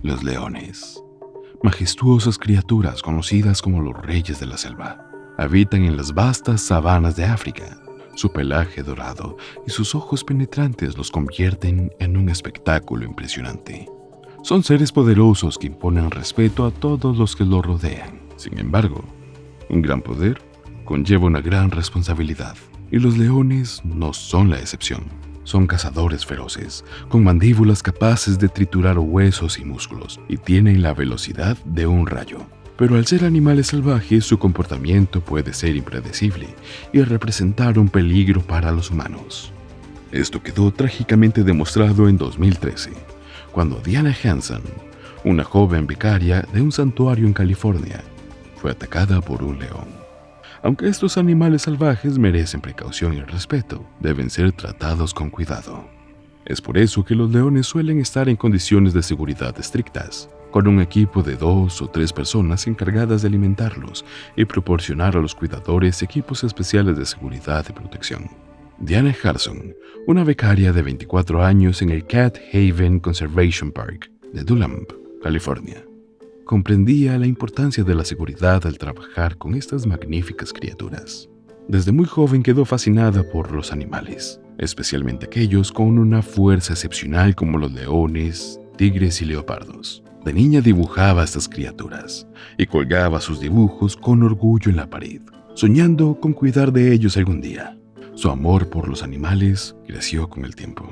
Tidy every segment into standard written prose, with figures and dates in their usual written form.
Los leones. Majestuosas criaturas conocidas como los reyes de la selva. Habitan en las vastas sabanas de África. Su pelaje dorado y sus ojos penetrantes los convierten en un espectáculo impresionante. Son seres poderosos que imponen respeto a todos los que los rodean. Sin embargo, un gran poder conlleva una gran responsabilidad, y los leones no son la excepción. Son cazadores feroces, con mandíbulas capaces de triturar huesos y músculos, y tienen la velocidad de un rayo. Pero al ser animales salvajes, su comportamiento puede ser impredecible y representar un peligro para los humanos. Esto quedó trágicamente demostrado en 2013, cuando Diana Hanson, una joven becaria de un santuario en California, fue atacada por un león. Aunque estos animales salvajes merecen precaución y respeto, deben ser tratados con cuidado. Es por eso que los leones suelen estar en condiciones de seguridad estrictas, con un equipo de 2 o 3 personas encargadas de alimentarlos y proporcionar a los cuidadores equipos especiales de seguridad y protección. Diana Hanson, una becaria de 24 años en el Cat Haven Conservation Park de Dunlap, California, comprendía la importancia de la seguridad al trabajar con estas magníficas criaturas. Desde muy joven quedó fascinada por los animales, especialmente aquellos con una fuerza excepcional como los leones, tigres y leopardos. De niña dibujaba a estas criaturas y colgaba sus dibujos con orgullo en la pared, soñando con cuidar de ellos algún día. Su amor por los animales creció con el tiempo.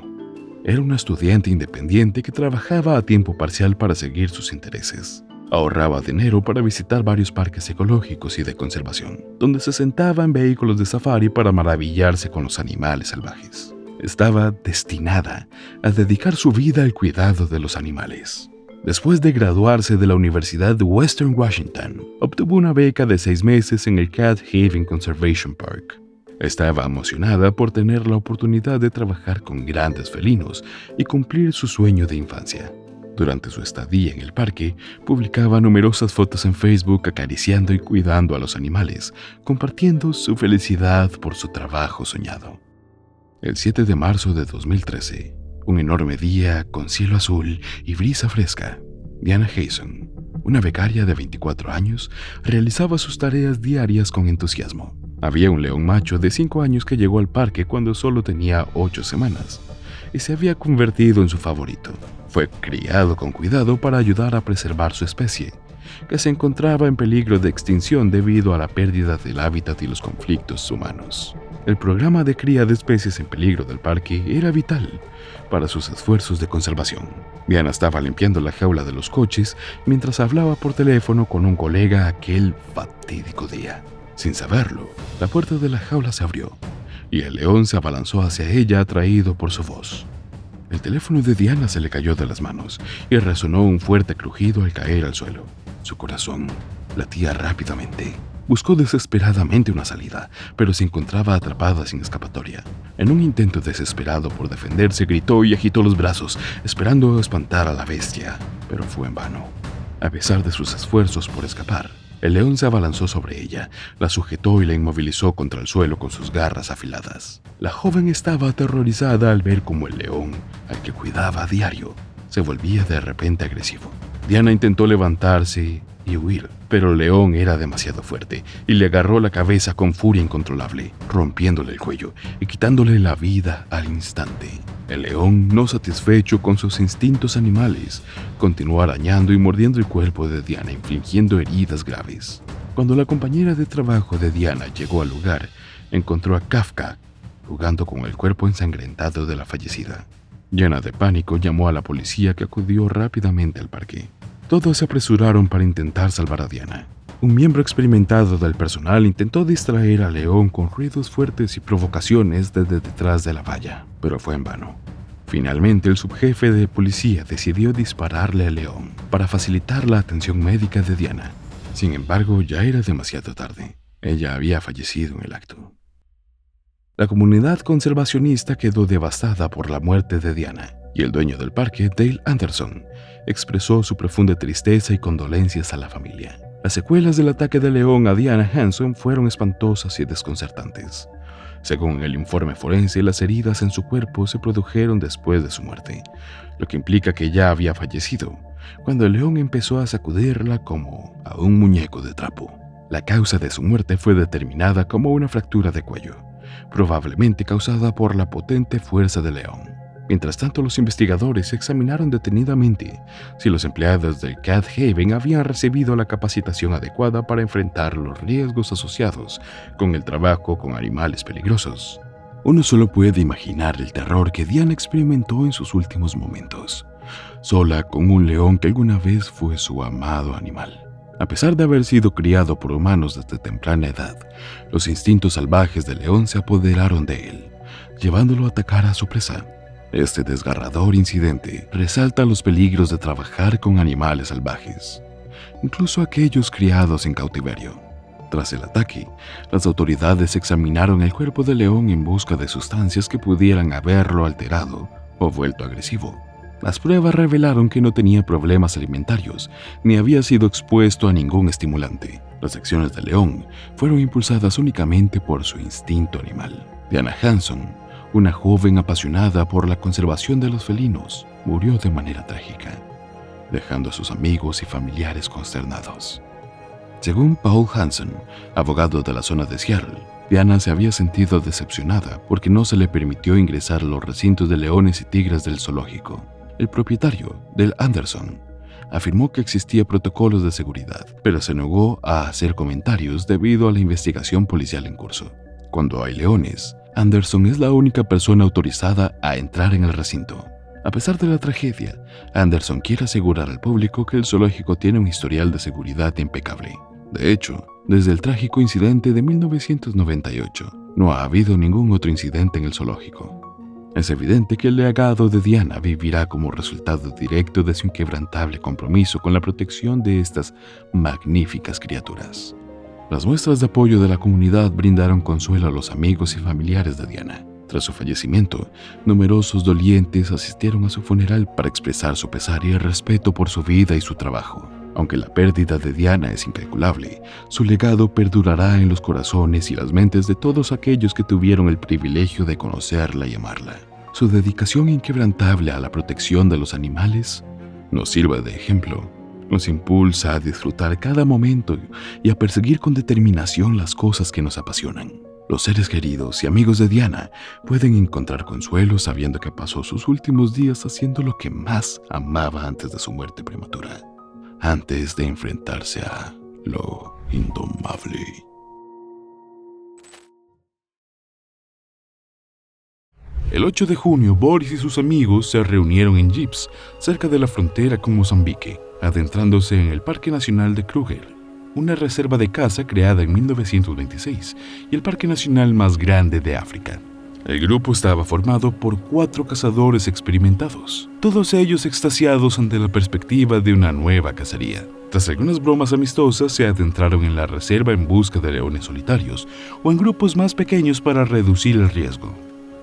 Era una estudiante independiente que trabajaba a tiempo parcial para seguir sus intereses. Ahorraba dinero para visitar varios parques ecológicos y de conservación, donde se sentaba en vehículos de safari para maravillarse con los animales salvajes. Estaba destinada a dedicar su vida al cuidado de los animales. Después de graduarse de la Universidad de Western Washington, obtuvo una beca de 6 meses en el Cat Haven Conservation Park. Estaba emocionada por tener la oportunidad de trabajar con grandes felinos y cumplir su sueño de infancia. Durante su estadía en el parque, publicaba numerosas fotos en Facebook acariciando y cuidando a los animales, compartiendo su felicidad por su trabajo soñado. El 7 de marzo de 2013, un enorme día con cielo azul y brisa fresca, Diana Hanson, una becaria de 24 años, realizaba sus tareas diarias con entusiasmo. Había un león macho de 5 años que llegó al parque cuando solo tenía 8 semanas y se había convertido en su favorito. Fue criado con cuidado para ayudar a preservar su especie, que se encontraba en peligro de extinción debido a la pérdida del hábitat y los conflictos humanos. El programa de cría de especies en peligro del parque era vital para sus esfuerzos de conservación. Diana estaba limpiando la jaula de los coches mientras hablaba por teléfono con un colega aquel fatídico día. Sin saberlo, la puerta de la jaula se abrió y el león se abalanzó hacia ella atraído por su voz. El teléfono de Diana se le cayó de las manos y resonó un fuerte crujido al caer al suelo. Su corazón latía rápidamente. Buscó desesperadamente una salida, pero se encontraba atrapada sin escapatoria. En un intento desesperado por defenderse, gritó y agitó los brazos, esperando espantar a la bestia, pero fue en vano. A pesar de sus esfuerzos por escapar, el león se abalanzó sobre ella, la sujetó y la inmovilizó contra el suelo con sus garras afiladas. La joven estaba aterrorizada al ver cómo el león, al que cuidaba a diario, se volvía de repente agresivo. Diana intentó levantarse y huir, pero el león era demasiado fuerte y le agarró la cabeza con furia incontrolable, rompiéndole el cuello y quitándole la vida al instante. El león, no satisfecho con sus instintos animales, continuó arañando y mordiendo el cuerpo de Diana, infligiendo heridas graves. Cuando la compañera de trabajo de Diana llegó al lugar, encontró a Kafka jugando con el cuerpo ensangrentado de la fallecida. Llena de pánico, llamó a la policía, que acudió rápidamente al parque. Todos se apresuraron para intentar salvar a Diana. Un miembro experimentado del personal intentó distraer al león con ruidos fuertes y provocaciones desde detrás de la valla, pero fue en vano. Finalmente, el subjefe de policía decidió dispararle al león para facilitar la atención médica de Diana. Sin embargo, ya era demasiado tarde. Ella había fallecido en el acto. La comunidad conservacionista quedó devastada por la muerte de Diana, y el dueño del parque, Dale Anderson, expresó su profunda tristeza y condolencias a la familia. Las secuelas del ataque de león a Diana Hanson fueron espantosas y desconcertantes. Según el informe forense, las heridas en su cuerpo se produjeron después de su muerte, lo que implica que ya había fallecido, cuando el león empezó a sacudirla como a un muñeco de trapo. La causa de su muerte fue determinada como una fractura de cuello, probablemente causada por la potente fuerza del león. Mientras tanto, los investigadores examinaron detenidamente si los empleados del Cat Haven habían recibido la capacitación adecuada para enfrentar los riesgos asociados con el trabajo con animales peligrosos. Uno solo puede imaginar el terror que Diana experimentó en sus últimos momentos, sola con un león que alguna vez fue su amado animal. A pesar de haber sido criado por humanos desde temprana edad, los instintos salvajes del león se apoderaron de él, llevándolo a atacar a su presa. Este desgarrador incidente resalta los peligros de trabajar con animales salvajes, incluso aquellos criados en cautiverio. Tras el ataque, las autoridades examinaron el cuerpo del león en busca de sustancias que pudieran haberlo alterado o vuelto agresivo. Las pruebas revelaron que no tenía problemas alimentarios ni había sido expuesto a ningún estimulante. Las acciones del león fueron impulsadas únicamente por su instinto animal. Diana Hanson, una joven apasionada por la conservación de los felinos, murió de manera trágica, dejando a sus amigos y familiares consternados. Según Paul Hanson, abogado de la zona de Seattle, Diana se había sentido decepcionada porque no se le permitió ingresar a los recintos de leones y tigres del zoológico. El propietario, Del Anderson, afirmó que existía protocolos de seguridad, pero se negó a hacer comentarios debido a la investigación policial en curso. Cuando hay leones, Anderson es la única persona autorizada a entrar en el recinto. A pesar de la tragedia, Anderson quiere asegurar al público que el zoológico tiene un historial de seguridad impecable. De hecho, desde el trágico incidente de 1998, no ha habido ningún otro incidente en el zoológico. Es evidente que el legado de Diana vivirá como resultado directo de su inquebrantable compromiso con la protección de estas magníficas criaturas. Las muestras de apoyo de la comunidad brindaron consuelo a los amigos y familiares de Diana. Tras su fallecimiento, numerosos dolientes asistieron a su funeral para expresar su pesar y el respeto por su vida y su trabajo. Aunque la pérdida de Diana es incalculable, su legado perdurará en los corazones y las mentes de todos aquellos que tuvieron el privilegio de conocerla y amarla. Su dedicación inquebrantable a la protección de los animales nos sirve de ejemplo. Nos impulsa a disfrutar cada momento y a perseguir con determinación las cosas que nos apasionan. Los seres queridos y amigos de Diana pueden encontrar consuelo sabiendo que pasó sus últimos días haciendo lo que más amaba antes de su muerte prematura, antes de enfrentarse a lo indomable. El 8 de junio, Boris y sus amigos se reunieron en jeeps cerca de la frontera con Mozambique, adentrándose en el Parque Nacional de Kruger, una reserva de caza creada en 1926 y el parque nacional más grande de África. El grupo estaba formado por 4 cazadores experimentados, todos ellos extasiados ante la perspectiva de una nueva cacería. Tras algunas bromas amistosas, se adentraron en la reserva en busca de leones solitarios o en grupos más pequeños para reducir el riesgo.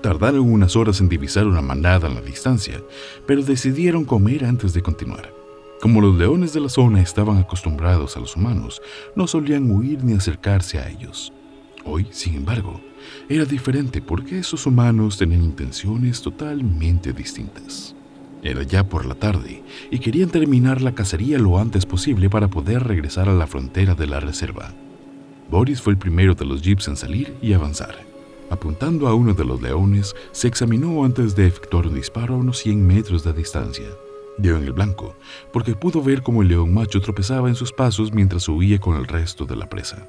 Tardaron unas horas en divisar una manada en la distancia, pero decidieron comer antes de continuar. Como los leones de la zona estaban acostumbrados a los humanos, no solían huir ni acercarse a ellos. Hoy, sin embargo, era diferente porque esos humanos tenían intenciones totalmente distintas. Era ya por la tarde y querían terminar la cacería lo antes posible para poder regresar a la frontera de la reserva. Boris fue el primero de los jeeps en salir y avanzar. Apuntando a uno de los leones, se examinó antes de efectuar un disparo a unos 100 metros de distancia. Dio en el blanco, porque pudo ver cómo el león macho tropezaba en sus pasos mientras huía con el resto de la presa.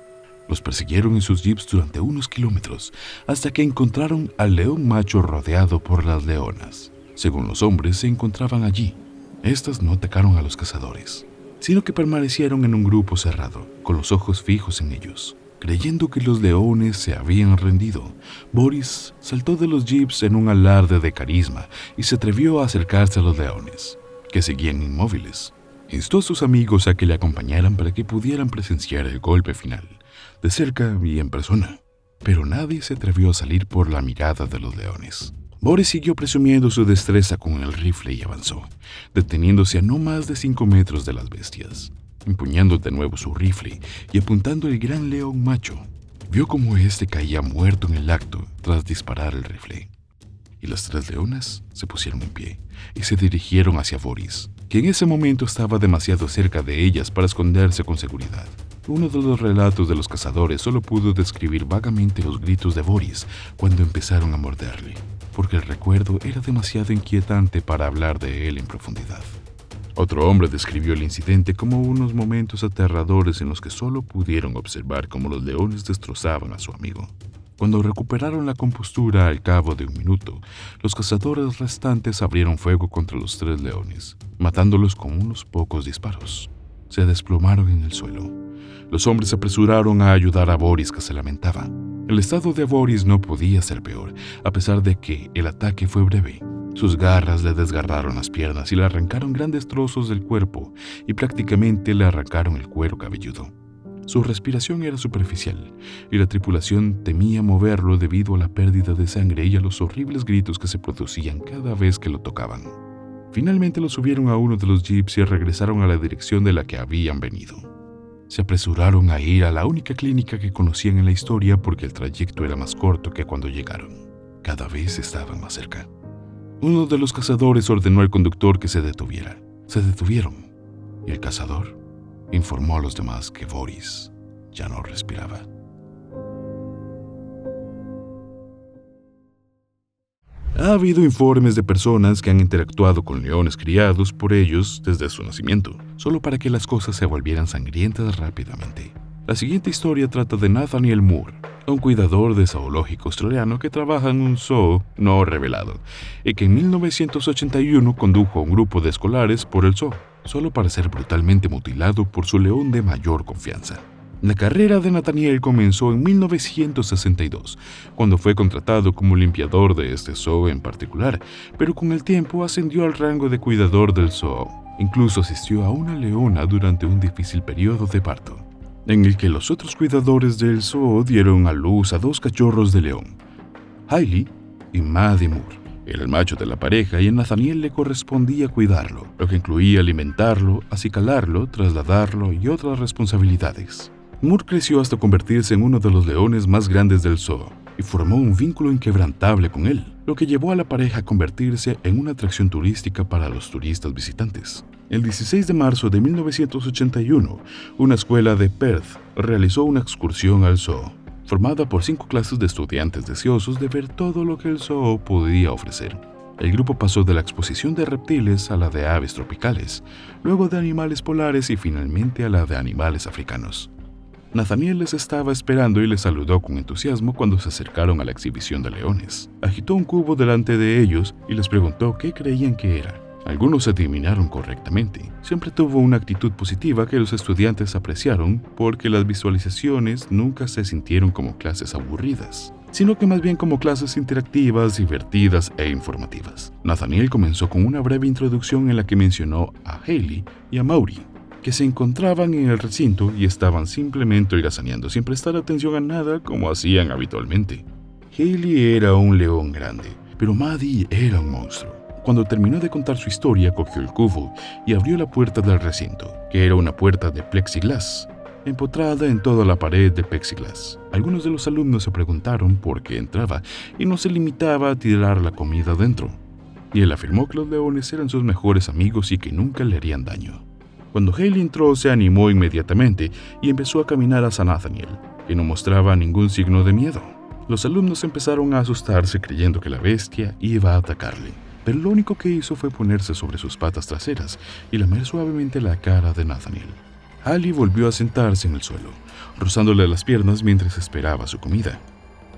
Los persiguieron en sus jeeps durante unos kilómetros, hasta que encontraron al león macho rodeado por las leonas. Según los hombres, se encontraban allí. Estas no atacaron a los cazadores, sino que permanecieron en un grupo cerrado, con los ojos fijos en ellos. Creyendo que los leones se habían rendido, Boris saltó de los jeeps en un alarde de carisma y se atrevió a acercarse a los leones, que seguían inmóviles. Instó a sus amigos a que le acompañaran para que pudieran presenciar el golpe final, de cerca y en persona, pero nadie se atrevió a salir por la mirada de los leones. Boris siguió presumiendo su destreza con el rifle y avanzó, deteniéndose a no más de 5 metros de las bestias. Empuñando de nuevo su rifle y apuntando al gran león macho, Vio cómo éste caía muerto en el acto tras disparar el rifle. Y las 3 leonas se pusieron en pie y se dirigieron hacia Boris, que en ese momento estaba demasiado cerca de ellas para esconderse con seguridad. Uno de los relatos de los cazadores solo pudo describir vagamente los gritos de Boris cuando empezaron a morderle, porque el recuerdo era demasiado inquietante para hablar de él en profundidad. Otro hombre describió el incidente como unos momentos aterradores en los que solo pudieron observar cómo los leones destrozaban a su amigo. Cuando recuperaron la compostura al cabo de un minuto, los cazadores restantes abrieron fuego contra los 3 leones, matándolos con unos pocos disparos. Se desplomaron en el suelo. Los hombres se apresuraron a ayudar a Boris, que se lamentaba. El estado de Boris no podía ser peor, a pesar de que el ataque fue breve. Sus garras le desgarraron las piernas y le arrancaron grandes trozos del cuerpo y prácticamente le arrancaron el cuero cabelludo. Su respiración era superficial y la tripulación temía moverlo debido a la pérdida de sangre y a los horribles gritos que se producían cada vez que lo tocaban. Finalmente lo subieron a uno de los jeeps y regresaron a la dirección de la que habían venido. Se apresuraron a ir a la única clínica que conocían en la historia porque el trayecto era más corto que cuando llegaron. Cada vez estaban más cerca. Uno de los cazadores ordenó al conductor que se detuviera. Se detuvieron y el cazador informó a los demás que Boris ya no respiraba. Ha habido informes de personas que han interactuado con leones criados por ellos desde su nacimiento, solo para que las cosas se volvieran sangrientas rápidamente. La siguiente historia trata de Nathaniel Moore, un cuidador de zoológico australiano que trabaja en un zoo no revelado, y que en 1981 condujo a un grupo de escolares por el zoo, solo para ser brutalmente mutilado por su león de mayor confianza. La carrera de Nathaniel comenzó en 1962, cuando fue contratado como limpiador de este zoo en particular, pero con el tiempo ascendió al rango de cuidador del zoo. Incluso asistió a una leona durante un difícil periodo de parto, en el que los otros cuidadores del zoo dieron a luz a 2 cachorros de león, Hailey y Maddie Moore. Era el macho de la pareja y a Nathaniel le correspondía cuidarlo, lo que incluía alimentarlo, acicalarlo, trasladarlo y otras responsabilidades. Moore creció hasta convertirse en uno de los leones más grandes del zoo y formó un vínculo inquebrantable con él, lo que llevó a la pareja a convertirse en una atracción turística para los turistas visitantes. El 16 de marzo de 1981, una escuela de Perth realizó una excursión al zoo, formada por 5 clases de estudiantes deseosos de ver todo lo que el zoo podía ofrecer. El grupo pasó de la exposición de reptiles a la de aves tropicales, luego de animales polares y finalmente a la de animales africanos. Nathaniel les estaba esperando y les saludó con entusiasmo cuando se acercaron a la exhibición de leones. Agitó un cubo delante de ellos y les preguntó qué creían que era. Algunos adivinaron correctamente. Siempre tuvo una actitud positiva que los estudiantes apreciaron porque las visualizaciones nunca se sintieron como clases aburridas, sino que más bien como clases interactivas, divertidas e informativas. Nathaniel comenzó con una breve introducción en la que mencionó a Hailey y a Maury, que se encontraban en el recinto y estaban simplemente holgazaneando sin prestar atención a nada como hacían habitualmente. Hailey era un león grande, pero Maddie era un monstruo. Cuando terminó de contar su historia, cogió el cubo y abrió la puerta del recinto, que era una puerta de plexiglas, empotrada en toda la pared de plexiglas. Algunos de los alumnos se preguntaron por qué entraba y no se limitaba a tirar la comida dentro. Y él afirmó que los leones eran sus mejores amigos y que nunca le harían daño. Cuando Hailey entró, se animó inmediatamente y empezó a caminar hacia Nathaniel, que no mostraba ningún signo de miedo. Los alumnos empezaron a asustarse creyendo que la bestia iba a atacarle, pero lo único que hizo fue ponerse sobre sus patas traseras y lamer suavemente la cara de Nathaniel. Hailey volvió a sentarse en el suelo, rozándole las piernas mientras esperaba su comida.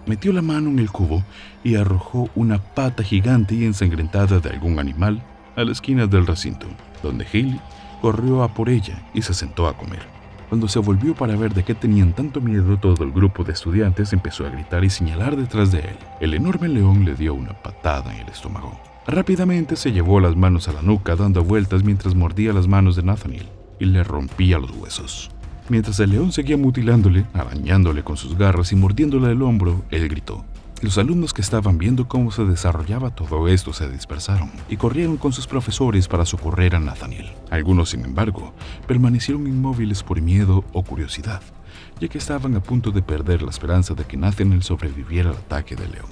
Metió la mano en el cubo y arrojó una pata gigante y ensangrentada de algún animal a la esquina del recinto, donde Hailey corrió a por ella y se sentó a comer. Cuando se volvió para ver de qué tenían tanto miedo, todo el grupo de estudiantes empezó a gritar y señalar detrás de él. El enorme león le dio una patada en el estómago. Rápidamente se llevó las manos a la nuca dando vueltas mientras mordía las manos de Nathaniel y le rompía los huesos. Mientras el león seguía mutilándole, arañándole con sus garras y mordiéndole el hombro, él gritó: Los alumnos que estaban viendo cómo se desarrollaba todo esto se dispersaron y corrieron con sus profesores para socorrer a Nathaniel. Algunos, sin embargo, permanecieron inmóviles por miedo o curiosidad, ya que estaban a punto de perder la esperanza de que Nathaniel sobreviviera al ataque del león.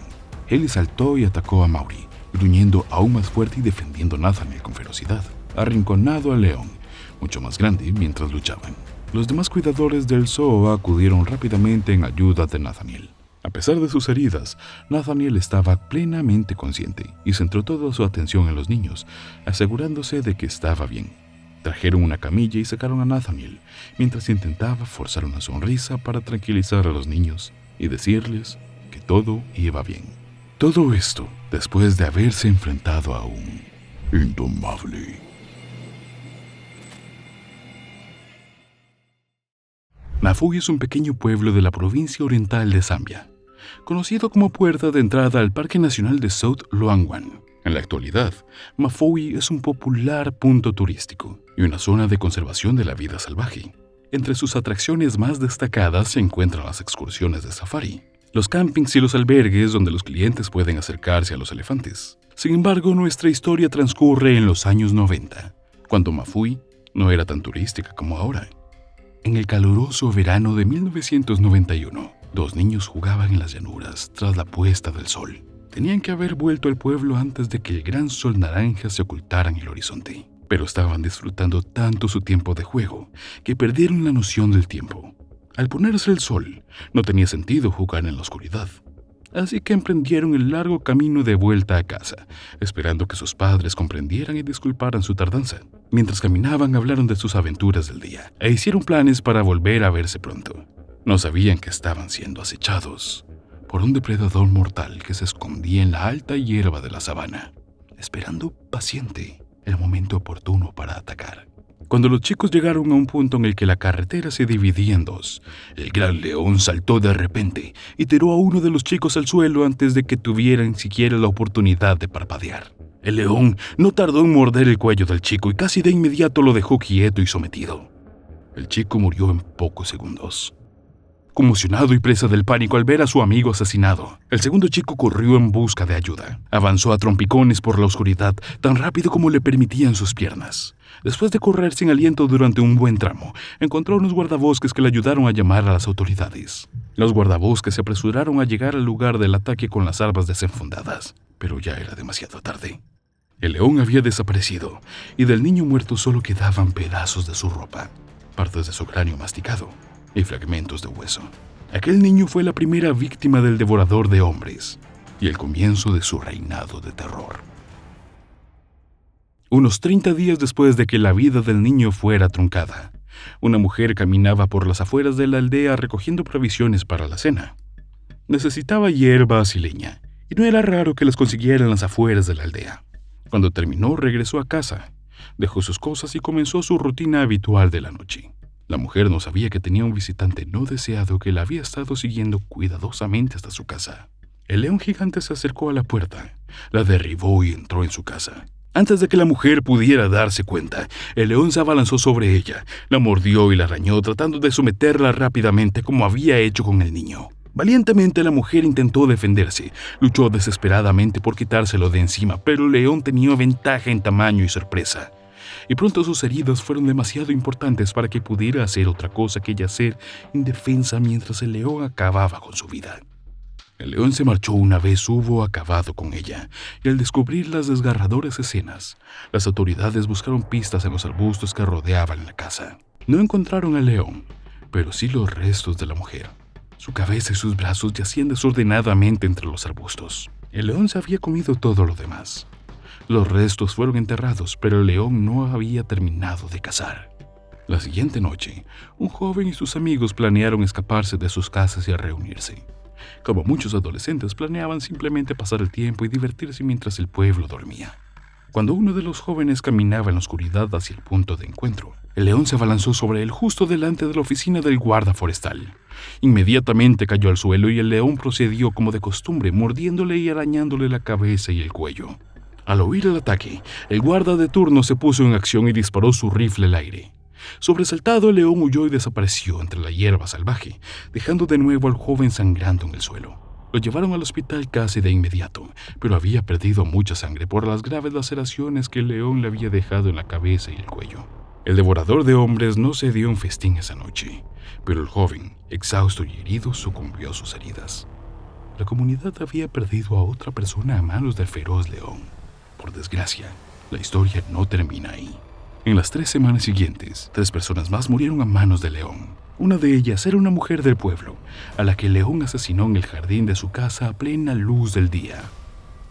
Ellie saltó y atacó a Maury, gruñendo aún más fuerte y defendiendo a Nathaniel con ferocidad, arrinconado al león, mucho más grande, mientras luchaban. Los demás cuidadores del zoo acudieron rápidamente en ayuda de Nathaniel. A pesar de sus heridas, Nathaniel estaba plenamente consciente y centró toda su atención en los niños, asegurándose de que estaba bien. Trajeron una camilla y sacaron a Nathaniel, mientras intentaba forzar una sonrisa para tranquilizar a los niños y decirles que todo iba bien. Todo esto después de haberse enfrentado a un indomable. Mafui es un pequeño pueblo de la provincia oriental de Zambia, conocido como puerta de entrada al Parque Nacional de South Luangwan. En la actualidad, Mafui es un popular punto turístico y una zona de conservación de la vida salvaje. Entre sus atracciones más destacadas se encuentran las excursiones de safari, los campings y los albergues donde los clientes pueden acercarse a los elefantes. Sin embargo, nuestra historia transcurre en los años 90, cuando Mafui no era tan turística como ahora. En el caluroso verano de 1991, dos niños jugaban en las llanuras tras la puesta del sol. Tenían que haber vuelto al pueblo antes de que el gran sol naranja se ocultara en el horizonte, pero estaban disfrutando tanto su tiempo de juego que perdieron la noción del tiempo. Al ponerse el sol, no tenía sentido jugar en la oscuridad, así que emprendieron el largo camino de vuelta a casa, esperando que sus padres comprendieran y disculparan su tardanza. Mientras caminaban, hablaron de sus aventuras del día e hicieron planes para volver a verse pronto. No sabían que estaban siendo acechados por un depredador mortal que se escondía en la alta hierba de la sabana, esperando paciente el momento oportuno para atacar. Cuando los chicos llegaron a un punto en el que la carretera se dividía en dos, el gran león saltó de repente y tiró a uno de los chicos al suelo antes de que tuvieran siquiera la oportunidad de parpadear. El león no tardó en morder el cuello del chico y casi de inmediato lo dejó quieto y sometido. El chico murió en pocos segundos, conmocionado y presa del pánico al ver a su amigo asesinado. El segundo chico corrió en busca de ayuda. Avanzó a trompicones por la oscuridad, tan rápido como le permitían sus piernas. Después de correr sin aliento durante un buen tramo, encontró unos guardabosques que le ayudaron a llamar a las autoridades. Los guardabosques se apresuraron a llegar al lugar del ataque con las armas desenfundadas, pero ya era demasiado tarde. El león había desaparecido, y del niño muerto solo quedaban pedazos de su ropa, partes de su cráneo masticado y fragmentos de hueso. Aquel niño fue la primera víctima del devorador de hombres y el comienzo de su reinado de terror. Unos 30 días después de que la vida del niño fuera truncada, una mujer caminaba por las afueras de la aldea recogiendo provisiones para la cena. Necesitaba hierbas y leña, y no era raro que las consiguiera en las afueras de la aldea. Cuando terminó, regresó a casa, dejó sus cosas y comenzó su rutina habitual de la noche. La mujer no sabía que tenía un visitante no deseado que la había estado siguiendo cuidadosamente hasta su casa. El león gigante se acercó a la puerta, la derribó y entró en su casa. Antes de que la mujer pudiera darse cuenta, el león se abalanzó sobre ella, la mordió y la arañó, tratando de someterla rápidamente como había hecho con el niño. Valientemente la mujer intentó defenderse, luchó desesperadamente por quitárselo de encima, pero el león tenía ventaja en tamaño y sorpresa. Y pronto sus heridas fueron demasiado importantes para que pudiera hacer otra cosa que yacer indefensa mientras el león acababa con su vida. El león se marchó una vez hubo acabado con ella, y al descubrir las desgarradoras escenas, las autoridades buscaron pistas en los arbustos que rodeaban la casa. No encontraron al león, pero sí los restos de la mujer. Su cabeza y sus brazos yacían desordenadamente entre los arbustos. El león se había comido todo lo demás. Los restos fueron enterrados, pero el león no había terminado de cazar. La siguiente noche, un joven y sus amigos planearon escaparse de sus casas y a reunirse. Como muchos adolescentes, planeaban simplemente pasar el tiempo y divertirse mientras el pueblo dormía. Cuando uno de los jóvenes caminaba en la oscuridad hacia el punto de encuentro, el león se abalanzó sobre él justo delante de la oficina del guarda forestal. Inmediatamente cayó al suelo y el león procedió como de costumbre, mordiéndole y arañándole la cabeza y el cuello. Al oír el ataque, el guarda de turno se puso en acción y disparó su rifle al aire. Sobresaltado, el león huyó y desapareció entre la hierba salvaje, dejando de nuevo al joven sangrando en el suelo. Lo llevaron al hospital casi de inmediato, pero había perdido mucha sangre por las graves laceraciones que el león le había dejado en la cabeza y el cuello. El devorador de hombres no se dio un festín esa noche, pero el joven, exhausto y herido, sucumbió a sus heridas. La comunidad había perdido a otra persona a manos del feroz león. Por desgracia, la historia no termina ahí. En las 3 semanas siguientes, 3 personas más murieron a manos del león. Una de ellas era una mujer del pueblo, a la que el león asesinó en el jardín de su casa a plena luz del día.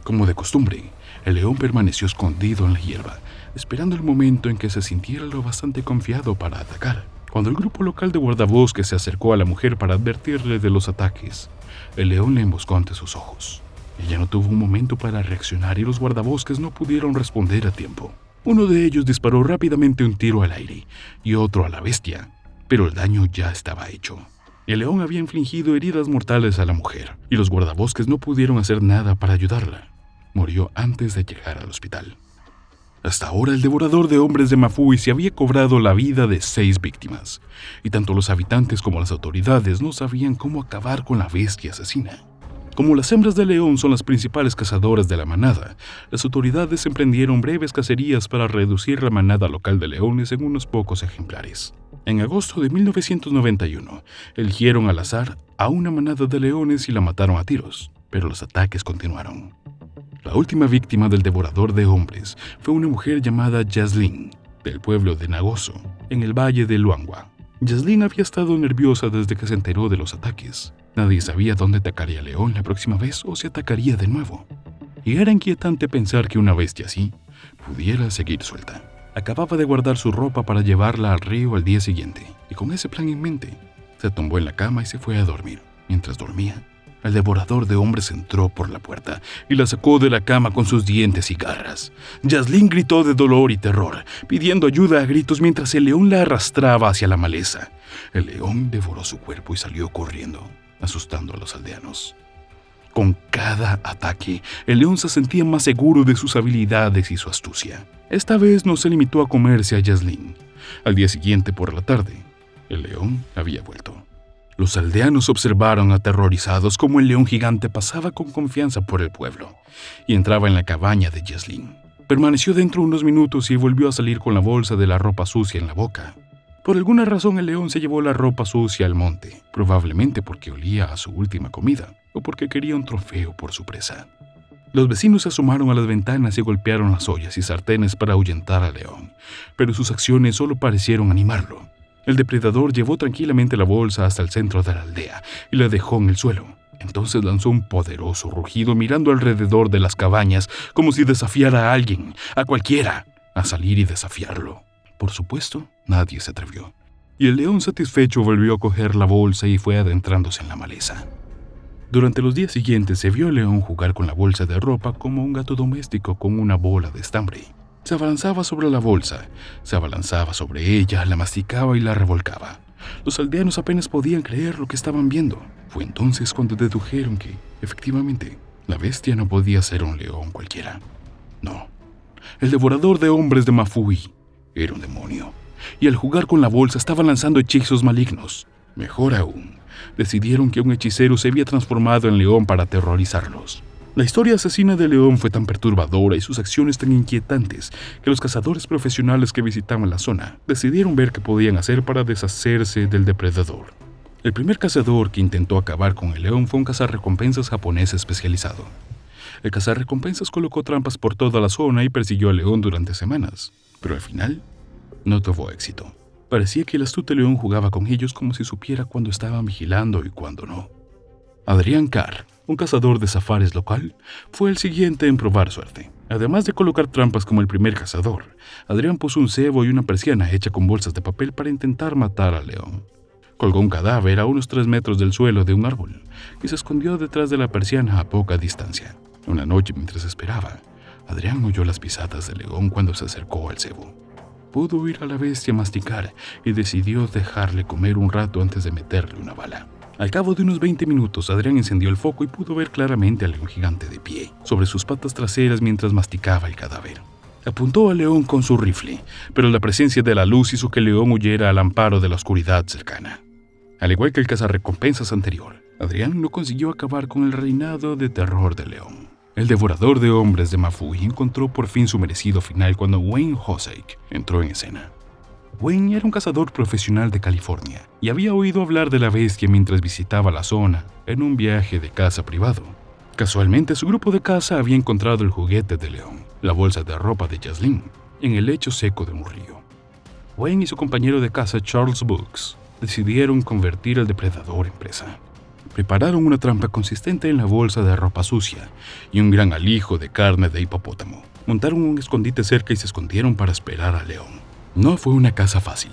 Como de costumbre, el león permaneció escondido en la hierba, esperando el momento en que se sintiera lo bastante confiado para atacar. Cuando el grupo local de guardabosques se acercó a la mujer para advertirle de los ataques, el león le emboscó ante sus ojos. Ella no tuvo un momento para reaccionar y los guardabosques no pudieron responder a tiempo. Uno de ellos disparó rápidamente un tiro al aire y otro a la bestia, pero el daño ya estaba hecho. El león había infligido heridas mortales a la mujer y los guardabosques no pudieron hacer nada para ayudarla. Murió antes de llegar al hospital. Hasta ahora el devorador de hombres de Mafui se había cobrado la vida de 6 víctimas, y tanto los habitantes como las autoridades no sabían cómo acabar con la bestia asesina. Como las hembras de león son las principales cazadoras de la manada, las autoridades emprendieron breves cacerías para reducir la manada local de leones en unos pocos ejemplares. En agosto de 1991, eligieron al azar a una manada de leones y la mataron a tiros, pero los ataques continuaron. La última víctima del devorador de hombres fue una mujer llamada Yaslin, del pueblo de Nagoso, en el valle de Luangwa. Yaslin había estado nerviosa desde que se enteró de los ataques. Nadie sabía dónde atacaría el león la próxima vez o si atacaría de nuevo. Y era inquietante pensar que una bestia así pudiera seguir suelta. Acababa de guardar su ropa para llevarla al río al día siguiente, y con ese plan en mente, se tumbó en la cama y se fue a dormir. Mientras dormía, el devorador de hombres entró por la puerta y la sacó de la cama con sus dientes y garras. Yaslin gritó de dolor y terror, pidiendo ayuda a gritos mientras el león la arrastraba hacia la maleza. El león devoró su cuerpo y salió corriendo, asustando a los aldeanos. Con cada ataque, el león se sentía más seguro de sus habilidades y su astucia. Esta vez no se limitó a comerse a Yaslin. Al día siguiente por la tarde, el león había vuelto. Los aldeanos observaron aterrorizados cómo el león gigante pasaba con confianza por el pueblo y entraba en la cabaña de Yaslin. Permaneció dentro unos minutos y volvió a salir con la bolsa de la ropa sucia en la boca. Por alguna razón el león se llevó la ropa sucia al monte, probablemente porque olía a su última comida o porque quería un trofeo por su presa. Los vecinos se asomaron a las ventanas y golpearon las ollas y sartenes para ahuyentar al león, pero sus acciones solo parecieron animarlo. El depredador llevó tranquilamente la bolsa hasta el centro de la aldea y la dejó en el suelo. Entonces lanzó un poderoso rugido mirando alrededor de las cabañas como si desafiara a alguien, a cualquiera, a salir y desafiarlo. Por supuesto, nadie se atrevió, y el león satisfecho volvió a coger la bolsa y fue adentrándose en la maleza. Durante los días siguientes se vio al león jugar con la bolsa de ropa como un gato doméstico con una bola de estambre. Se abalanzaba sobre la bolsa, se abalanzaba sobre ella, la masticaba y la revolcaba. Los aldeanos apenas podían creer lo que estaban viendo. Fue entonces cuando dedujeron que, efectivamente, la bestia no podía ser un león cualquiera. No, el devorador de hombres de Mafui era un demonio, y al jugar con la bolsa estaba lanzando hechizos malignos. Mejor aún, decidieron que un hechicero se había transformado en león para aterrorizarlos. La historia asesina del león fue tan perturbadora y sus acciones tan inquietantes que los cazadores profesionales que visitaban la zona decidieron ver qué podían hacer para deshacerse del depredador. El primer cazador que intentó acabar con el león fue un cazarrecompensas japonés especializado. El cazarrecompensas colocó trampas por toda la zona y persiguió al león durante semanas, pero al final no tuvo éxito. Parecía que el astuto león jugaba con ellos como si supiera cuándo estaban vigilando y cuándo no. Adrián Carr, un cazador de safaris local, fue el siguiente en probar suerte. Además de colocar trampas como el primer cazador, Adrián puso un cebo y una persiana hecha con bolsas de papel para intentar matar al león. Colgó un cadáver a unos 3 metros del suelo de un árbol y se escondió detrás de la persiana a poca distancia. Una noche, mientras esperaba, Adrián oyó las pisadas del león cuando se acercó al cebo. Pudo oír a la bestia masticar y decidió dejarle comer un rato antes de meterle una bala. Al cabo de unos 20 minutos, Adrián encendió el foco y pudo ver claramente al león gigante de pie, sobre sus patas traseras mientras masticaba el cadáver. Apuntó al león con su rifle, pero la presencia de la luz hizo que el león huyera al amparo de la oscuridad cercana. Al igual que el cazarrecompensas anterior, Adrián no consiguió acabar con el reinado de terror de León. El devorador de hombres de Mafui encontró por fin su merecido final cuando Wayne Hosek entró en escena. Wayne era un cazador profesional de California y había oído hablar de la bestia mientras visitaba la zona en un viaje de caza privado. Casualmente, su grupo de caza había encontrado el juguete de León, la bolsa de ropa de Jaslyn, en el lecho seco de un río. Wayne y su compañero de caza Charles Brooks decidieron convertir al depredador en presa. Prepararon una trampa consistente en la bolsa de ropa sucia y un gran alijo de carne de hipopótamo. Montaron un escondite cerca y se escondieron para esperar al león. No fue una caza fácil.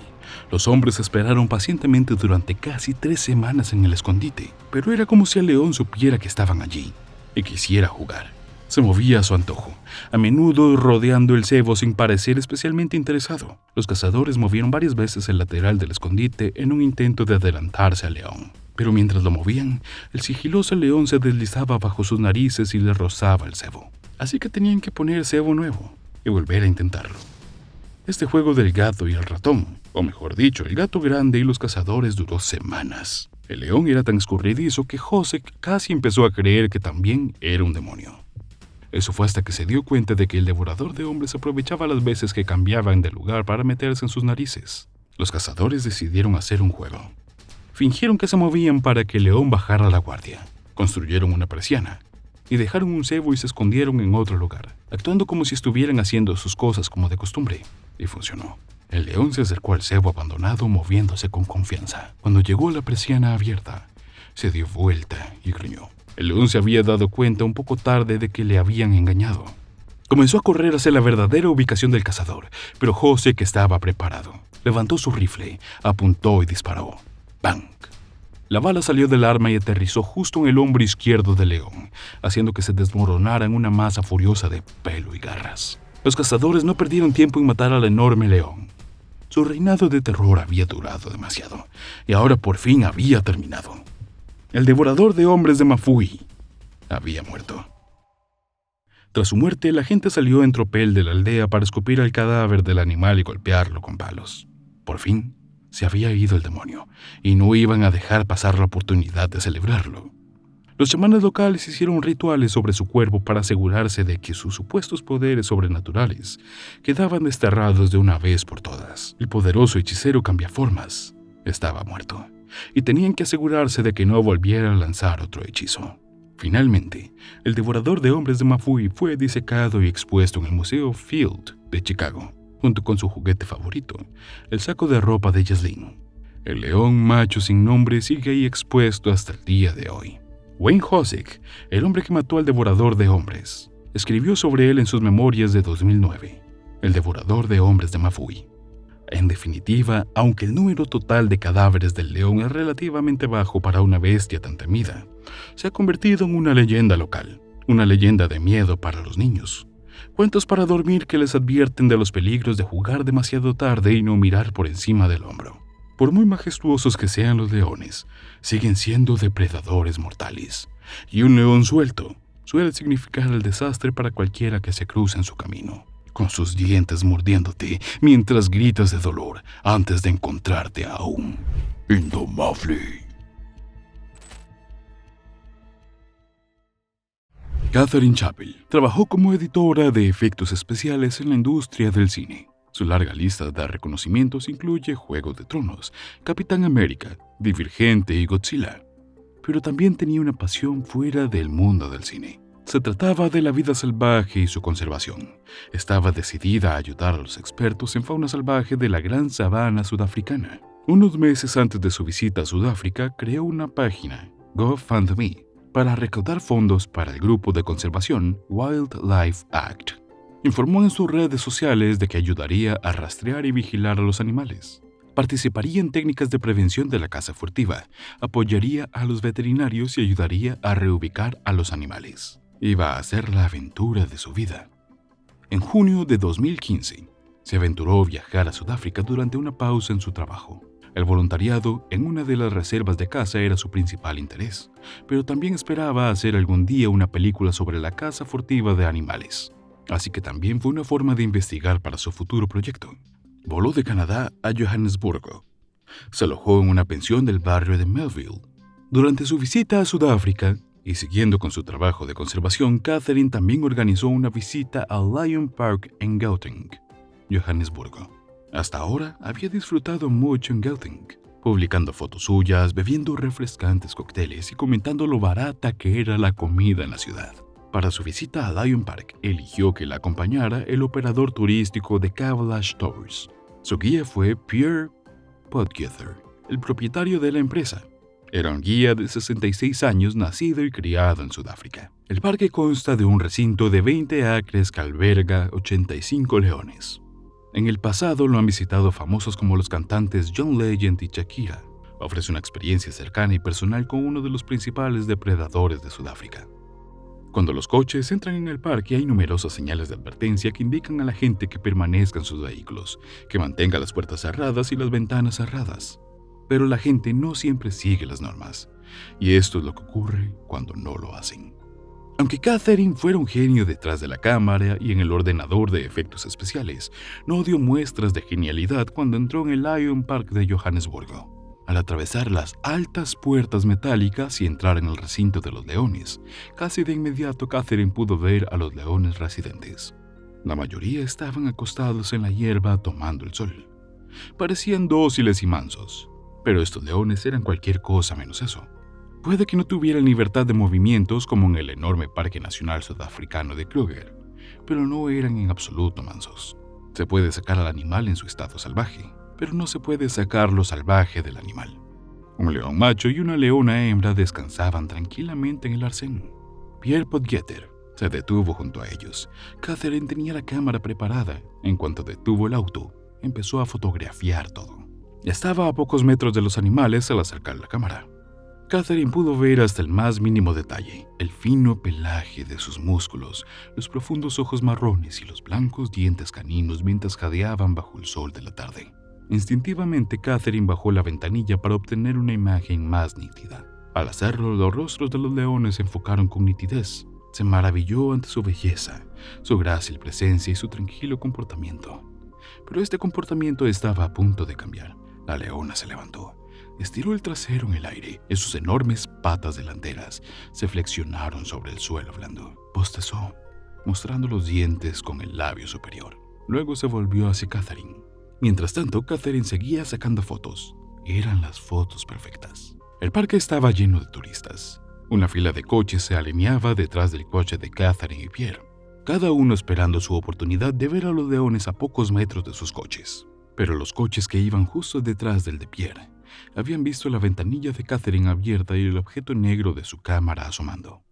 Los hombres esperaron pacientemente durante casi 3 semanas en el escondite, pero era como si el león supiera que estaban allí y quisiera jugar. Se movía a su antojo, a menudo rodeando el cebo sin parecer especialmente interesado. Los cazadores movieron varias veces el lateral del escondite en un intento de adelantarse al león. Pero mientras lo movían, el sigiloso león se deslizaba bajo sus narices y le rozaba el cebo. Así que tenían que poner cebo nuevo y volver a intentarlo. Este juego del gato y el ratón, o mejor dicho, el gato grande y los cazadores, duró semanas. El león era tan escurridizo que Hosek casi empezó a creer que también era un demonio. Eso fue hasta que se dio cuenta de que el devorador de hombres aprovechaba las veces que cambiaban de lugar para meterse en sus narices. Los cazadores decidieron hacer un juego. Fingieron que se movían para que el león bajara la guardia. Construyeron una persiana y dejaron un cebo y se escondieron en otro lugar, actuando como si estuvieran haciendo sus cosas como de costumbre. Y funcionó. El león se acercó al cebo abandonado moviéndose con confianza. Cuando llegó a la persiana abierta, se dio vuelta y gruñó. El león se había dado cuenta un poco tarde de que le habían engañado. Comenzó a correr hacia la verdadera ubicación del cazador, pero Hosek estaba preparado. Levantó su rifle, apuntó y disparó. ¡Bang! La bala salió del arma y aterrizó justo en el hombro izquierdo del león, haciendo que se desmoronara en una masa furiosa de pelo y garras. Los cazadores no perdieron tiempo en matar al enorme león. Su reinado de terror había durado demasiado, y ahora por fin había terminado. El devorador de hombres de Mafui había muerto. Tras su muerte, la gente salió en tropel de la aldea para escupir al cadáver del animal y golpearlo con palos. Por fin, se había ido el demonio, y no iban a dejar pasar la oportunidad de celebrarlo. Los chamanes locales hicieron rituales sobre su cuerpo para asegurarse de que sus supuestos poderes sobrenaturales quedaban desterrados de una vez por todas. El poderoso hechicero Cambiaformas estaba muerto, y tenían que asegurarse de que no volviera a lanzar otro hechizo. Finalmente, el devorador de hombres de Mafui fue disecado y expuesto en el Museo Field de Chicago, junto con su juguete favorito, el saco de ropa de Jaslyn. El león macho sin nombre sigue ahí expuesto hasta el día de hoy. Wayne Hosek, el hombre que mató al devorador de hombres, escribió sobre él en sus memorias de 2009, El devorador de hombres de Mafui. En definitiva, aunque el número total de cadáveres del león es relativamente bajo para una bestia tan temida, se ha convertido en una leyenda local, una leyenda de miedo para los niños. Cuentos para dormir que les advierten de los peligros de jugar demasiado tarde y no mirar por encima del hombro. Por muy majestuosos que sean los leones, siguen siendo depredadores mortales, y un león suelto suele significar el desastre para cualquiera que se cruce en su camino, con sus dientes mordiéndote mientras gritas de dolor antes de encontrarte a un indomable. Catherine Chappell trabajó como editora de efectos especiales en la industria del cine. Su larga lista de reconocimientos incluye Juego de Tronos, Capitán América, Divergente y Godzilla. Pero también tenía una pasión fuera del mundo del cine. Se trataba de la vida salvaje y su conservación. Estaba decidida a ayudar a los expertos en fauna salvaje de la gran sabana sudafricana. Unos meses antes de su visita a Sudáfrica, creó una página, GoFundMe, para recaudar fondos para el grupo de conservación Wildlife Act. Informó en sus redes sociales de que ayudaría a rastrear y vigilar a los animales. Participaría en técnicas de prevención de la caza furtiva, apoyaría a los veterinarios y ayudaría a reubicar a los animales. Iba a ser la aventura de su vida. En junio de 2015, se aventuró a viajar a Sudáfrica durante una pausa en su trabajo. El voluntariado en una de las reservas de caza era su principal interés, pero también esperaba hacer algún día una película sobre la caza furtiva de animales. Así que también fue una forma de investigar para su futuro proyecto. Voló de Canadá a Johannesburgo, se alojó en una pensión del barrio de Melville. Durante su visita a Sudáfrica, y siguiendo con su trabajo de conservación, Catherine también organizó una visita al Lion Park en Gauteng, Johannesburgo. Hasta ahora había disfrutado mucho en Gauteng, publicando fotos suyas, bebiendo refrescantes cócteles y comentando lo barata que era la comida en la ciudad. Para su visita a Lion Park, eligió que la acompañara el operador turístico de Cavalage Tours. Su guía fue Pierre Potgieter, el propietario de la empresa. Era un guía de 66 años, nacido y criado en Sudáfrica. El parque consta de un recinto de 20 acres que alberga 85 leones. En el pasado lo han visitado famosos como los cantantes John Legend y Shakira. Ofrece una experiencia cercana y personal con uno de los principales depredadores de Sudáfrica. Cuando los coches entran en el parque hay numerosas señales de advertencia que indican a la gente que permanezca en sus vehículos, que mantenga las puertas cerradas y las ventanas cerradas. Pero la gente no siempre sigue las normas, y esto es lo que ocurre cuando no lo hacen. Aunque Catherine fuera un genio detrás de la cámara y en el ordenador de efectos especiales, no dio muestras de genialidad cuando entró en el Lion Park de Johannesburgo. Al atravesar las altas puertas metálicas y entrar en el recinto de los leones, casi de inmediato Catherine pudo ver a los leones residentes. La mayoría estaban acostados en la hierba tomando el sol. Parecían dóciles y mansos, pero estos leones eran cualquier cosa menos eso. Puede que no tuvieran libertad de movimientos como en el enorme Parque Nacional Sudafricano de Kruger, pero no eran en absoluto mansos. Se puede sacar al animal en su estado salvaje, pero no se puede sacar lo salvaje del animal. Un león macho y una leona hembra descansaban tranquilamente en el arcén. Pierre Potgieter se detuvo junto a ellos. Catherine tenía la cámara preparada. En cuanto detuvo el auto, empezó a fotografiar todo. Estaba a pocos metros de los animales al acercar la cámara. Catherine pudo ver hasta el más mínimo detalle, el fino pelaje de sus músculos, los profundos ojos marrones y los blancos dientes caninos mientras jadeaban bajo el sol de la tarde. Instintivamente, Catherine bajó la ventanilla para obtener una imagen más nítida. Al hacerlo, los rostros de los leones se enfocaron con nitidez. Se maravilló ante su belleza, su grácil presencia y su tranquilo comportamiento. Pero este comportamiento estaba a punto de cambiar. La leona se levantó. Estiró el trasero en el aire y sus enormes patas delanteras se flexionaron sobre el suelo blando. Bostezó, mostrando los dientes con el labio superior. Luego se volvió hacia Catherine. Mientras tanto, Catherine seguía sacando fotos. Eran las fotos perfectas. El parque estaba lleno de turistas. Una fila de coches se alineaba detrás del coche de Catherine y Pierre, cada uno esperando su oportunidad de ver a los leones a pocos metros de sus coches. Pero los coches que iban justo detrás del de Pierre habían visto la ventanilla de Catherine abierta y el objeto negro de su cámara asomando.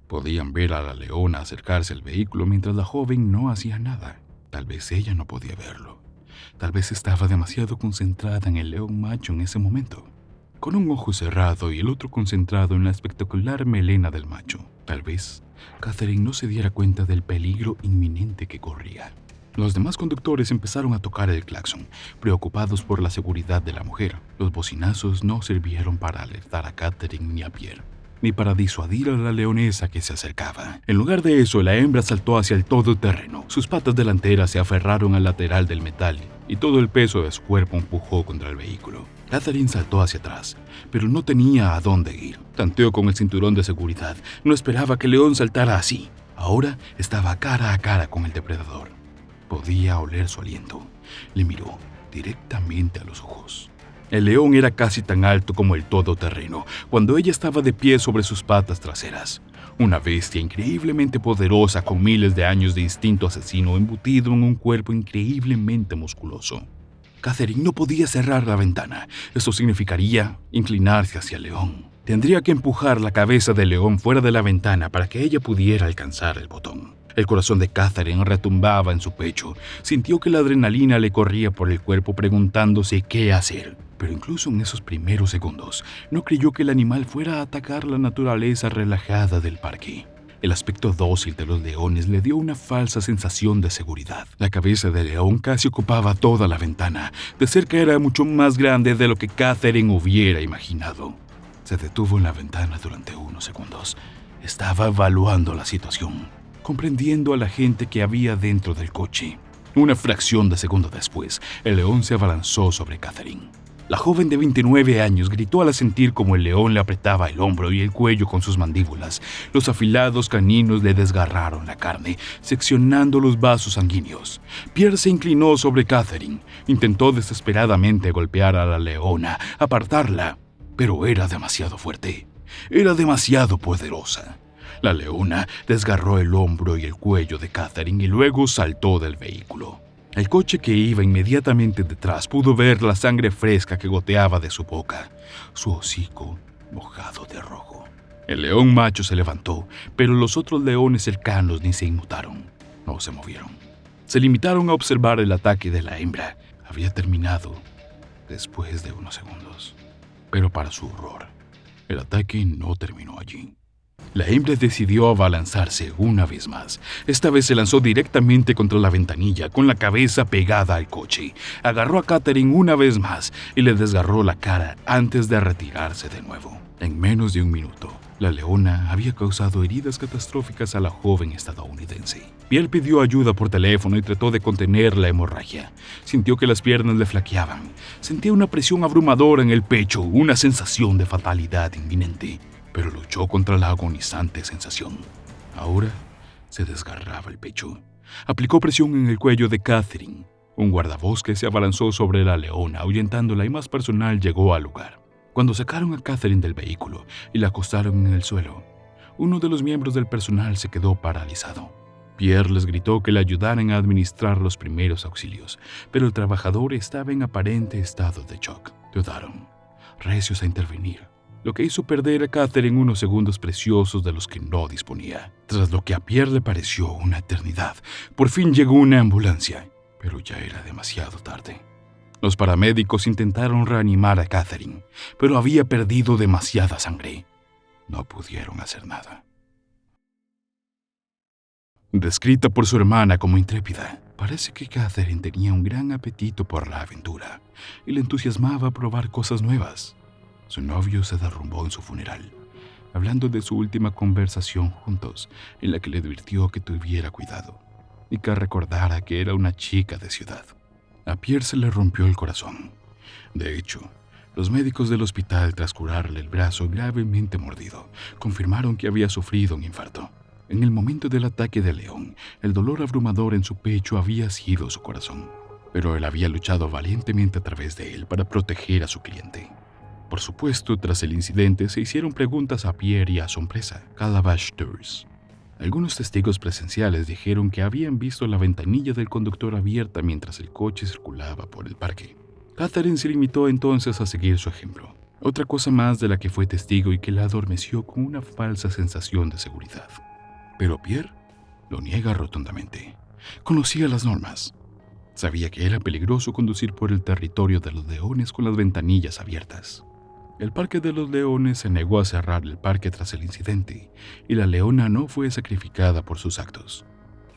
Podían ver a la leona acercarse al vehículo mientras la joven no hacía nada. Tal vez ella no podía verlo. Tal vez estaba demasiado concentrada en el león macho en ese momento, con un ojo cerrado y el otro concentrado en la espectacular melena del macho. Tal vez Catherine no se diera cuenta del peligro inminente que corría. Los demás conductores empezaron a tocar el claxon, preocupados por la seguridad de la mujer. Los bocinazos no sirvieron para alertar a Catherine ni a Pierre, ni para disuadir a la leonesa que se acercaba. En lugar de eso, la hembra saltó hacia el todoterreno. Sus patas delanteras se aferraron al lateral del metal y todo el peso de su cuerpo empujó contra el vehículo. Catherine saltó hacia atrás, pero no tenía a dónde ir. Tanteó con el cinturón de seguridad. No esperaba que el león saltara así. Ahora estaba cara a cara con el depredador. Podía oler su aliento. Le miró directamente a los ojos. El león era casi tan alto como el todoterreno, cuando ella estaba de pie sobre sus patas traseras. Una bestia increíblemente poderosa con miles de años de instinto asesino embutido en un cuerpo increíblemente musculoso. Catherine no podía cerrar la ventana. Eso significaría inclinarse hacia el león. Tendría que empujar la cabeza del león fuera de la ventana para que ella pudiera alcanzar el botón. El corazón de Catherine retumbaba en su pecho. Sintió que la adrenalina le corría por el cuerpo preguntándose qué hacer. Pero incluso en esos primeros segundos, no creyó que el animal fuera a atacar la naturaleza relajada del parque. El aspecto dócil de los leones le dio una falsa sensación de seguridad. La cabeza del león casi ocupaba toda la ventana. De cerca era mucho más grande de lo que Catherine hubiera imaginado. Se detuvo en la ventana durante unos segundos. Estaba evaluando la situación, comprendiendo a la gente que había dentro del coche. Una fracción de segundo después, el león se abalanzó sobre Catherine. La joven de 29 años gritó al sentir como el león le apretaba el hombro y el cuello con sus mandíbulas. Los afilados caninos le desgarraron la carne, seccionando los vasos sanguíneos. Pierre se inclinó sobre Catherine. Intentó desesperadamente golpear a la leona, apartarla, pero era demasiado fuerte. Era demasiado poderosa. La leona desgarró el hombro y el cuello de Catherine y luego saltó del vehículo. El coche que iba inmediatamente detrás pudo ver la sangre fresca que goteaba de su boca, su hocico mojado de rojo. El león macho se levantó, pero los otros leones cercanos ni se inmutaron, no se movieron. Se limitaron a observar el ataque de la hembra. Había terminado después de unos segundos. Pero para su horror, el ataque no terminó allí. La hembra decidió abalanzarse una vez más. Esta vez se lanzó directamente contra la ventanilla, con la cabeza pegada al coche. Agarró a Catherine una vez más y le desgarró la cara antes de retirarse de nuevo. En menos de un minuto, la leona había causado heridas catastróficas a la joven estadounidense. Pierre pidió ayuda por teléfono y trató de contener la hemorragia. Sintió que las piernas le flaqueaban. Sentía una presión abrumadora en el pecho, una sensación de fatalidad inminente. Pero luchó contra la agonizante sensación. Ahora se desgarraba el pecho. Aplicó presión en el cuello de Catherine. Un guardabosques se abalanzó sobre la leona, ahuyentándola, y más personal llegó al lugar. Cuando sacaron a Catherine del vehículo y la acostaron en el suelo, uno de los miembros del personal se quedó paralizado. Pierre les gritó que le ayudaran a administrar los primeros auxilios, pero el trabajador estaba en aparente estado de shock. Dudaron, recios a intervenir, lo que hizo perder a Catherine unos segundos preciosos de los que no disponía. Tras lo que a Pierre le pareció una eternidad, por fin llegó una ambulancia, pero ya era demasiado tarde. Los paramédicos intentaron reanimar a Catherine, pero había perdido demasiada sangre. No pudieron hacer nada. Descrita por su hermana como intrépida, parece que Catherine tenía un gran apetito por la aventura y le entusiasmaba probar cosas nuevas. Su novio se derrumbó en su funeral, hablando de su última conversación juntos, en la que le advirtió que tuviera cuidado y que recordara que era una chica de ciudad. A Pierre se le rompió el corazón. De hecho, los médicos del hospital, tras curarle el brazo gravemente mordido, confirmaron que había sufrido un infarto. En el momento del ataque del león, el dolor abrumador en su pecho había sido su corazón, pero él había luchado valientemente a través de él para proteger a su cliente. Por supuesto, tras el incidente se hicieron preguntas a Pierre y a su empresa, Calabash Tours. Algunos testigos presenciales dijeron que habían visto la ventanilla del conductor abierta mientras el coche circulaba por el parque. Catherine se limitó entonces a seguir su ejemplo, otra cosa más de la que fue testigo y que la adormeció con una falsa sensación de seguridad. Pero Pierre lo niega rotundamente. Conocía las normas. Sabía que era peligroso conducir por el territorio de los leones con las ventanillas abiertas. El Parque de los Leones se negó a cerrar el parque tras el incidente, y la leona no fue sacrificada por sus actos.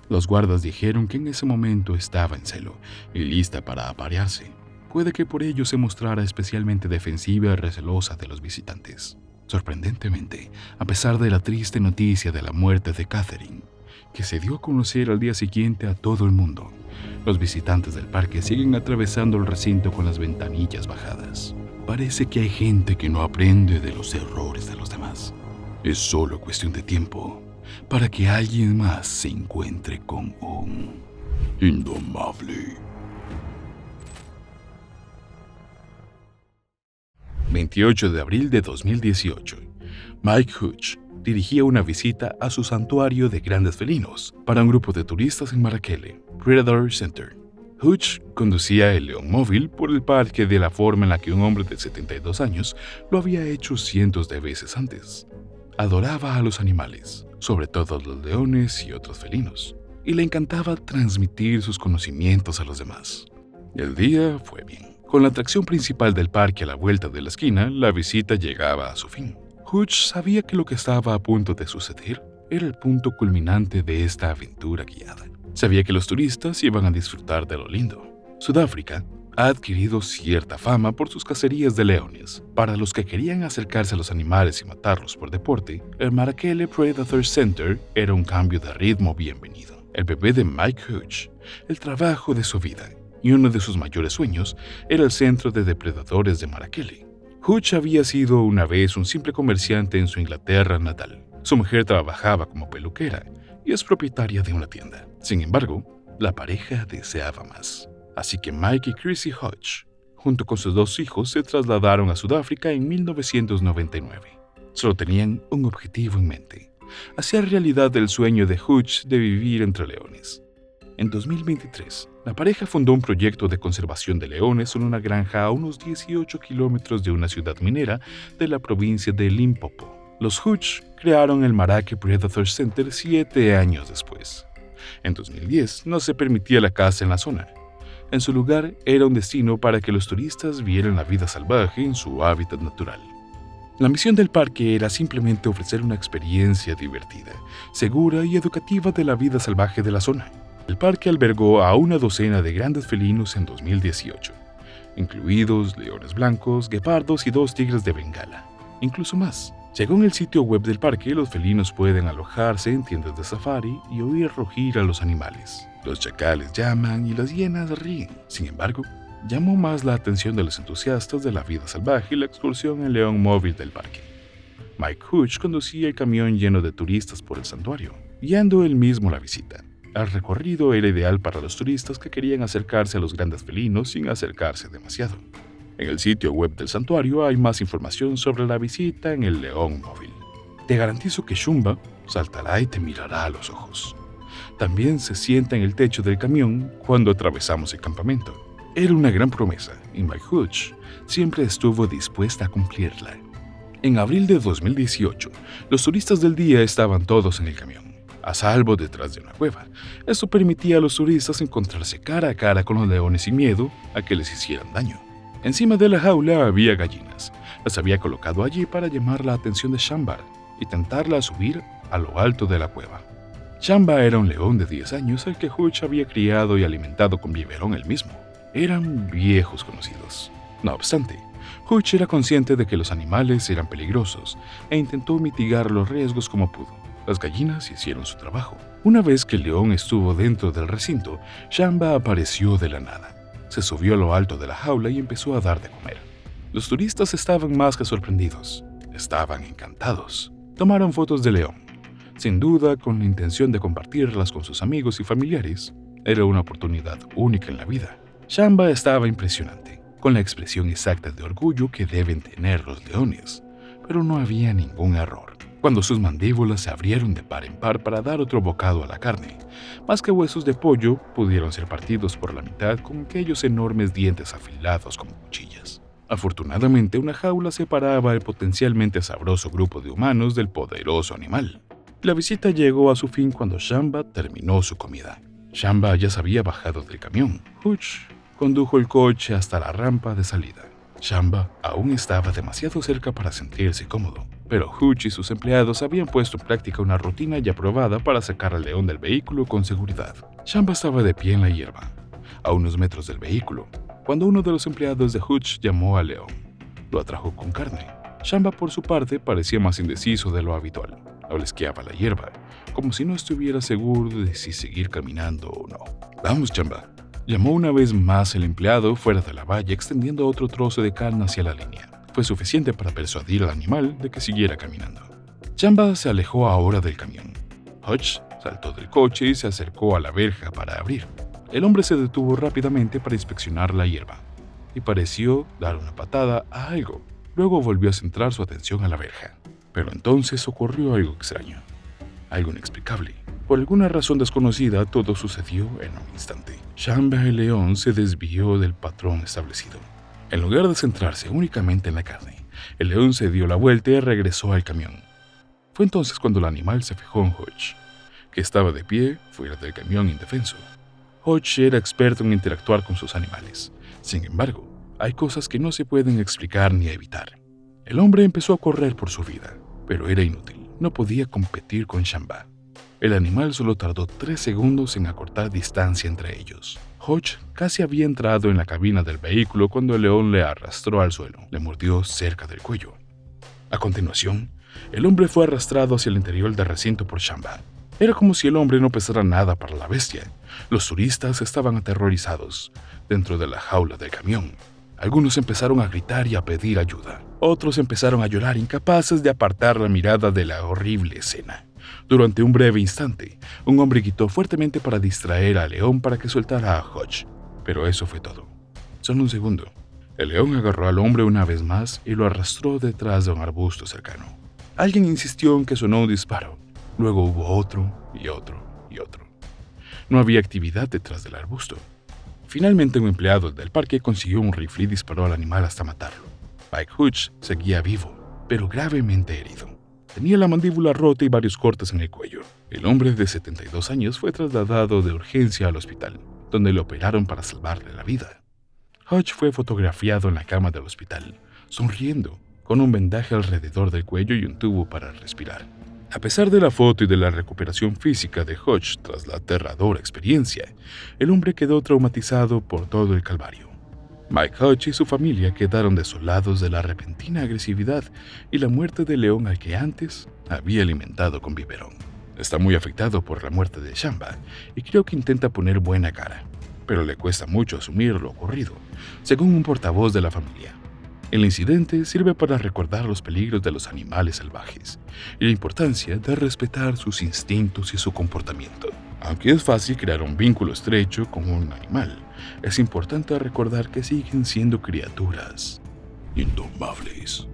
Los guardas dijeron que en ese momento estaba en celo y lista para aparearse. Puede que por ello se mostrara especialmente defensiva y recelosa de los visitantes. Sorprendentemente, a pesar de la triste noticia de la muerte de Catherine, que se dio a conocer al día siguiente a todo el mundo, los visitantes del parque siguen atravesando el recinto con las ventanillas bajadas. Parece que hay gente que no aprende de los errores de los demás. Es solo cuestión de tiempo para que alguien más se encuentre con un indomable. 28 de abril de 2018. Mike Hutch dirigía una visita a su santuario de grandes felinos para un grupo de turistas en Marrakech, Predator Center. Hutch conducía el león móvil por el parque de la forma en la que un hombre de 72 años lo había hecho cientos de veces antes. Adoraba a los animales, sobre todo los leones y otros felinos, y le encantaba transmitir sus conocimientos a los demás. El día fue bien. Con la atracción principal del parque a la vuelta de la esquina, la visita llegaba a su fin. Hutch sabía que lo que estaba a punto de suceder era el punto culminante de esta aventura guiada. Sabía que los turistas iban a disfrutar de lo lindo. Sudáfrica ha adquirido cierta fama por sus cacerías de leones. Para los que querían acercarse a los animales y matarlos por deporte, el Marrakech Predator Center era un cambio de ritmo bienvenido. El bebé de Mike Hutch, el trabajo de su vida y uno de sus mayores sueños era el centro de depredadores de Marakele. Hutch había sido una vez un simple comerciante en su Inglaterra natal. Su mujer trabajaba como peluquera y es propietaria de una tienda. Sin embargo, la pareja deseaba más. Así que Mike y Chrissy Hutch, junto con sus 2 hijos, se trasladaron a Sudáfrica en 1999. Solo tenían un objetivo en mente: hacer realidad el sueño de Hutch de vivir entre leones. En 2023, la pareja fundó un proyecto de conservación de leones en una granja a unos 18 kilómetros de una ciudad minera de la provincia de Limpopo. Los Hutch crearon el Marake Predator Center 7 años después. En 2010 no se permitía la caza en la zona. En su lugar era un destino para que los turistas vieran la vida salvaje en su hábitat natural. La misión del parque era simplemente ofrecer una experiencia divertida, segura y educativa de la vida salvaje de la zona. El parque albergó a una docena de grandes felinos en 2018, incluidos leones blancos, guepardos y 2 tigres de Bengala, incluso más. Según el sitio web del parque, los felinos pueden alojarse en tiendas de safari y oír rugir a los animales. Los chacales llaman y las hienas ríen. Sin embargo, llamó más la atención de los entusiastas de la vida salvaje y la excursión en león móvil del parque. Mike Hutch conducía el camión lleno de turistas por el santuario, guiando él mismo la visita. El recorrido era ideal para los turistas que querían acercarse a los grandes felinos sin acercarse demasiado. En el sitio web del santuario hay más información sobre la visita en el león móvil. Te garantizo que Shumba saltará y te mirará a los ojos. También se sienta en el techo del camión cuando atravesamos el campamento. Era una gran promesa y Mike Hutch siempre estuvo dispuesta a cumplirla. En abril de 2018, los turistas del día estaban todos en el camión, a salvo detrás de una cueva. Esto permitía a los turistas encontrarse cara a cara con los leones sin miedo a que les hicieran daño. Encima de la jaula había gallinas. Las había colocado allí para llamar la atención de Shamba y tentarla a subir a lo alto de la cueva. Shamba era un león de 10 años al que Hutch había criado y alimentado con biberón él mismo. Eran viejos conocidos. No obstante, Hutch era consciente de que los animales eran peligrosos e intentó mitigar los riesgos como pudo. Las gallinas hicieron su trabajo. Una vez que el león estuvo dentro del recinto, Shamba apareció de la nada. Se subió a lo alto de la jaula y empezó a dar de comer. Los turistas estaban más que sorprendidos. Estaban encantados. Tomaron fotos del león, sin duda con la intención de compartirlas con sus amigos y familiares. Era una oportunidad única en la vida. Shamba estaba impresionante, con la expresión exacta de orgullo que deben tener los leones, pero no había ningún error. Cuando sus mandíbulas se abrieron de par en par para dar otro bocado a la carne, más que huesos de pollo, pudieron ser partidos por la mitad con aquellos enormes dientes afilados como cuchillas. Afortunadamente, una jaula separaba al potencialmente sabroso grupo de humanos del poderoso animal. La visita llegó a su fin cuando Shamba terminó su comida. Shamba ya se había bajado del camión. Hutch condujo el coche hasta la rampa de salida. Shamba aún estaba demasiado cerca para sentirse cómodo, pero Hutch y sus empleados habían puesto en práctica una rutina ya probada para sacar al león del vehículo con seguridad. Shamba estaba de pie en la hierba, a unos metros del vehículo, cuando uno de los empleados de Hutch llamó al león. Lo atrajo con carne. Shamba, por su parte, parecía más indeciso de lo habitual. Olisqueaba la hierba, como si no estuviera seguro de si seguir caminando o no. «Vamos, Shamba», llamó una vez más el empleado fuera de la valla, extendiendo otro trozo de carne hacia la línea. Fue suficiente para persuadir al animal de que siguiera caminando. Shamba se alejó ahora del camión. Hutch saltó del coche y se acercó a la verja para abrir. El hombre se detuvo rápidamente para inspeccionar la hierba y pareció dar una patada a algo. Luego volvió a centrar su atención a la verja. Pero entonces ocurrió algo extraño, algo inexplicable. Por alguna razón desconocida, todo sucedió en un instante. Shamba el león se desvió del patrón establecido. En lugar de centrarse únicamente en la carne, el león se dio la vuelta y regresó al camión. Fue entonces cuando el animal se fijó en Hutch, que estaba de pie fuera del camión indefenso. Hutch era experto en interactuar con sus animales. Sin embargo, hay cosas que no se pueden explicar ni evitar. El hombre empezó a correr por su vida, pero era inútil. No podía competir con Shamba. El animal solo tardó 3 segundos en acortar distancia entre ellos. Hutch casi había entrado en la cabina del vehículo cuando el león le arrastró al suelo. Le mordió cerca del cuello. A continuación, el hombre fue arrastrado hacia el interior del recinto por Shamba. Era como si el hombre no pesara nada para la bestia. Los turistas estaban aterrorizados dentro de la jaula del camión. Algunos empezaron a gritar y a pedir ayuda. Otros empezaron a llorar, incapaces de apartar la mirada de la horrible escena. Durante un breve instante, un hombre gritó fuertemente para distraer al león para que soltara a Hutch. Pero eso fue todo. Solo un segundo. El león agarró al hombre una vez más y lo arrastró detrás de un arbusto cercano. Alguien insistió en que sonó un disparo. Luego hubo otro y otro y otro. No había actividad detrás del arbusto. Finalmente un empleado del parque consiguió un rifle y disparó al animal hasta matarlo. Mike Hutch seguía vivo, pero gravemente herido. Tenía la mandíbula rota y varios cortes en el cuello. El hombre de 72 años fue trasladado de urgencia al hospital, donde le operaron para salvarle la vida. Hutch fue fotografiado en la cama del hospital, sonriendo, con un vendaje alrededor del cuello y un tubo para respirar. A pesar de la foto y de la recuperación física de Hutch tras la aterradora experiencia, el hombre quedó traumatizado por todo el calvario. Mike Hutch y su familia quedaron desolados de la repentina agresividad y la muerte del león al que antes había alimentado con biberón. Está muy afectado por la muerte de Shamba y creo que intenta poner buena cara, pero le cuesta mucho asumir lo ocurrido, según un portavoz de la familia. El incidente sirve para recordar los peligros de los animales salvajes y la importancia de respetar sus instintos y su comportamiento. Aunque es fácil crear un vínculo estrecho con un animal, es importante recordar que siguen siendo criaturas indomables.